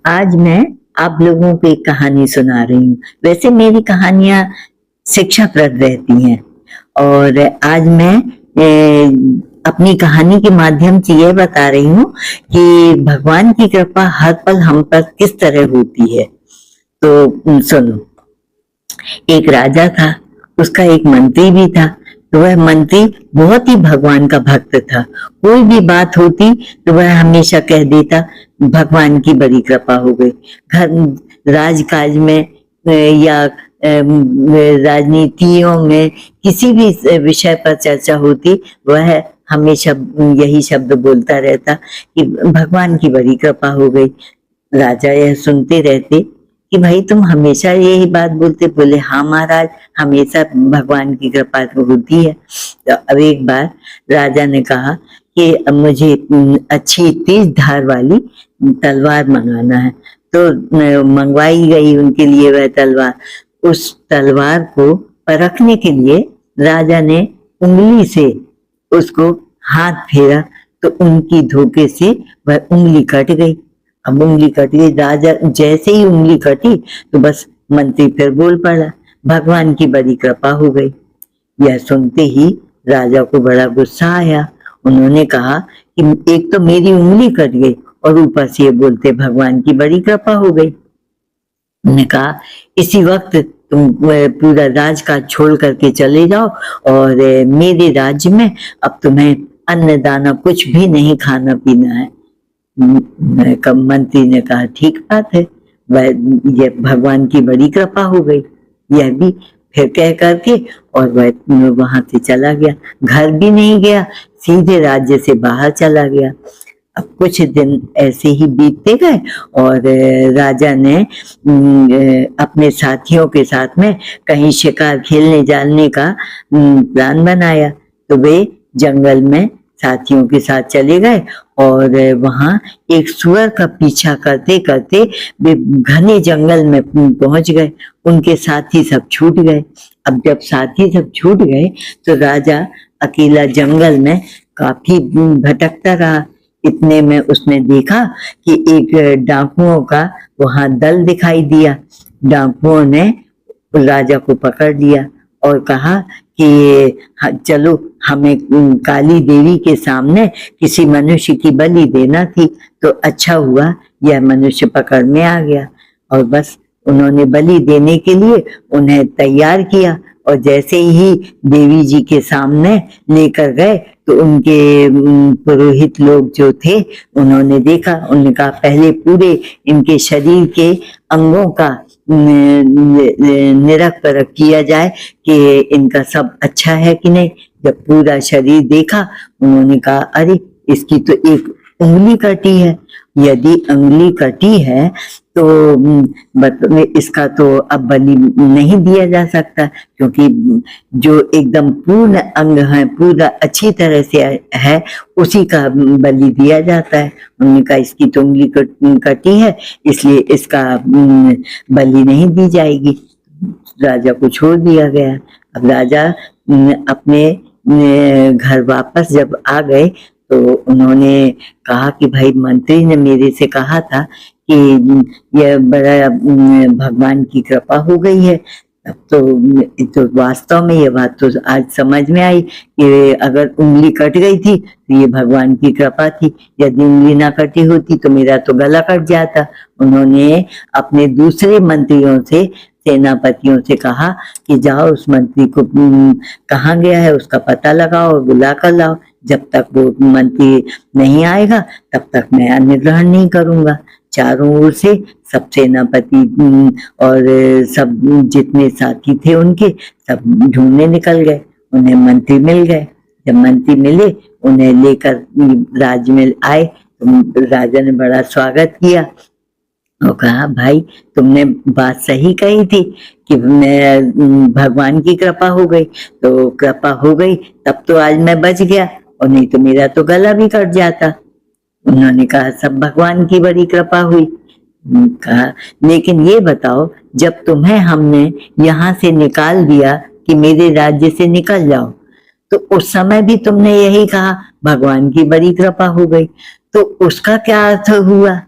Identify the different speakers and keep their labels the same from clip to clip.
Speaker 1: आज मैं आप लोगों को एक कहानी सुना रही हूँ। वैसे मेरी कहानियां शिक्षाप्रद रहती हैं और आज मैं अपनी कहानी के माध्यम से यह बता रही हूँ कि भगवान की कृपा हर पल हम पर किस तरह होती है। तो सुनो, एक राजा था, उसका एक मंत्री भी था। तो वह मंत्री बहुत ही भगवान का भक्त था। कोई भी बात होती तो वह हमेशा कह देता, भगवान की बड़ी कृपा हो गई। घर राजकाज में या राजनीतियों में किसी भी विषय पर चर्चा होती, वह हमेशा यही शब्द बोलता रहता कि भगवान की बड़ी कृपा हो गई। राजा यह सुनते रहते कि भाई तुम हमेशा यही बात बोलते। बोले हाँ महाराज, हमेशा भगवान की कृपा तो होती है। तो अब एक बार राजा ने कहा कि अब मुझे अच्छी तेज धार वाली तलवार मंगाना है। तो मंगवाई गई उनके लिए वह तलवार। उस तलवार को परखने के लिए राजा ने उंगली से उसको हाथ फेरा, तो उनकी धोखे से वह उंगली कट गई। अब उंगली कट गई, राजा जैसे ही उंगली कटी तो बस मंत्री फिर बोल पड़ा, भगवान की बड़ी कृपा हो गई। यह सुनते ही राजा को बड़ा गुस्सा आया। उन्होंने कहा कि एक तो मेरी उंगली कट गई और ऊपर से ये बोलते भगवान की बड़ी कृपा हो गई। उन्होंने कहा इसी वक्त तुम पूरा राजकाज छोड़ करके चले जाओ और मेरे राज्य में अब तुम्हें अन्न दाना कुछ भी नहीं खाना पीना है। मंत्री ने कहा ठीक बात है, वह ये भगवान की बड़ी कृपा हो गई। यह भी फिर कह करके और वह वहां से चला गया। घर भी नहीं गया, सीधे राज्य से बाहर चला गया। अब कुछ दिन ऐसे ही बीतते गए और राजा ने अपने साथियों के साथ में कहीं शिकार खेलने जाने का प्लान बनाया। तो वे जंगल में साथियों के साथ चले गए और वहां एक सुअर का पीछा करते करते वे घने जंगल में पहुंच गए। उनके साथी सब छूट गए। अब जब साथी सब छूट गए तो राजा अकेला जंगल में काफी भटकता रहा। इतने में उसने देखा कि एक डाकुओं का वहां दल दिखाई दिया। डाकुओं ने राजा को पकड़ लिया और कहा कि चलो हमें काली देवी के सामने किसी मनुष्य की बलि देना थी। तो अच्छा हुआ यह मनुष्य पकड़ में आ गया और बस उन्होंने बलि देने के लिए उन्हें तैयार किया। और जैसे ही देवी जी के सामने लेकर गए तो उनके पुरोहित लोग जो थे उन्होंने देखा। उन्होंने कहा पहले पूरे इनके शरीर के अंगों का निरख परख किया जाए कि इनका सब अच्छा है कि नहीं। जब पूरा शरीर देखा उन्होंने कहा अरे इसकी तो एक उंगली कटी है। यदि उंगली कटी है तो इसका तो अब बलि नहीं दिया जा सकता, क्योंकि जो एकदम पूर्ण अंग है, पूरा अच्छी तरह से है, उसी का बलि दिया जाता है। उन्होंने कहा इसकी तो उंगली कटी है, इसलिए इसका बलि नहीं दी जाएगी। राजा को छोड़ दिया गया। अब राजा अपने घर वापस जब आ गए तो उन्होंने कहा कि भाई मंत्री ने मेरे से कहा था कि यह बड़ा भगवान की कृपा हो गई है। तो वास्तव में ये बात तो आज समझ में आई कि अगर उंगली कट गई थी तो ये भगवान की कृपा थी। यदि उंगली ना कटी होती तो मेरा तो गला कट जाता। उन्होंने अपने दूसरे मंत्रियों से, सेनापतियों से कहा कि जाओ उस मंत्री को कहाँ गया है उसका पता लगाओ और बुला कर लाओ। जब तक वो मंत्री नहीं आएगा तब तक मैं अन्न ग्रहण नहीं करूंगा। चारों ओर से सब सेनापति और सब जितने साथी थे उनके सब ढूंढने निकल गए। उन्हें मंत्री मिल गए। जब मंत्री मिले उन्हें लेकर राज्य में आए तो राजा ने बड़ा स्वागत किया और कहा भाई तुमने बात सही कही थी कि मैं भगवान की कृपा हो गई। तो कृपा हो गई तब तो आज मैं बच गया, और नहीं तो मेरा तो गला भी कट जाता। उन्होंने कहा सब भगवान की बड़ी कृपा हुई। कहा लेकिन ये बताओ, जब तुम्हें हमने यहाँ से निकाल दिया कि मेरे राज्य से निकल जाओ, तो उस समय भी तुमने यही कहा भगवान की बड़ी कृपा हो गई, तो उसका क्या अर्थ हुआ?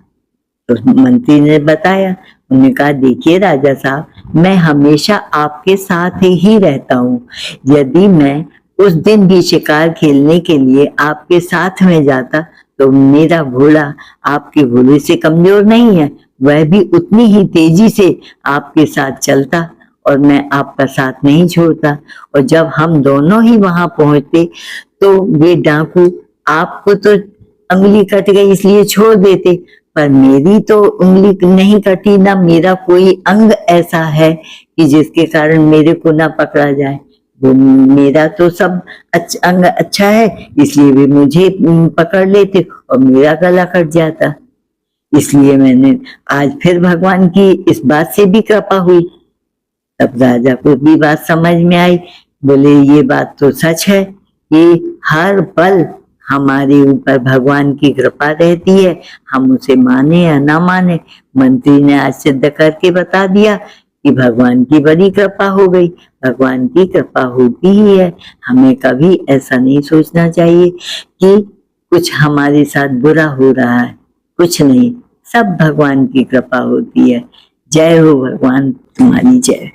Speaker 1: तो मंत्री ने बताया, उन्होंने कहा देखिए राजा साहब, मैं हमेशा आपके साथ ही रहता हूँ। यदि मैं उस दिन भी शिकार खेलने के लिए आपके साथ में जाता तो मेरा घोड़ा आपके घोड़े से कमजोर नहीं है, वह भी उतनी ही तेजी से आपके साथ चलता और मैं आपका साथ नहीं छोड़ता। और जब हम दोनों ही वहां पहुंचते तो वे डाकू आपको तो उंगली कट गई इसलिए छोड़ देते, पर मेरी तो उंगली नहीं कटी, ना मेरा कोई अंग ऐसा है कि जिसके कारण मेरे को ना पकड़ा जाए। वो मेरा तो सब अंग अच्छा है, इसलिए वे मुझे पकड़ लेते और मेरा गला कट जाता। इसलिए मैंने आज फिर भगवान की इस बात से भी कृपा हुई। तब राजा को भी बात समझ में आई, बोले ये बात तो सच है कि हर पल हमारे ऊपर भगवान की कृपा रहती है, हम उसे माने या ना माने। मंत्री ने आज सिद्ध करके बता दिया कि भगवान की बड़ी कृपा हो गई। भगवान की कृपा होती ही है, हमें कभी ऐसा नहीं सोचना चाहिए कि कुछ हमारे साथ बुरा हो रहा है, कुछ नहीं, सब भगवान की कृपा होती है। जय हो भगवान, तुम्हारी जय।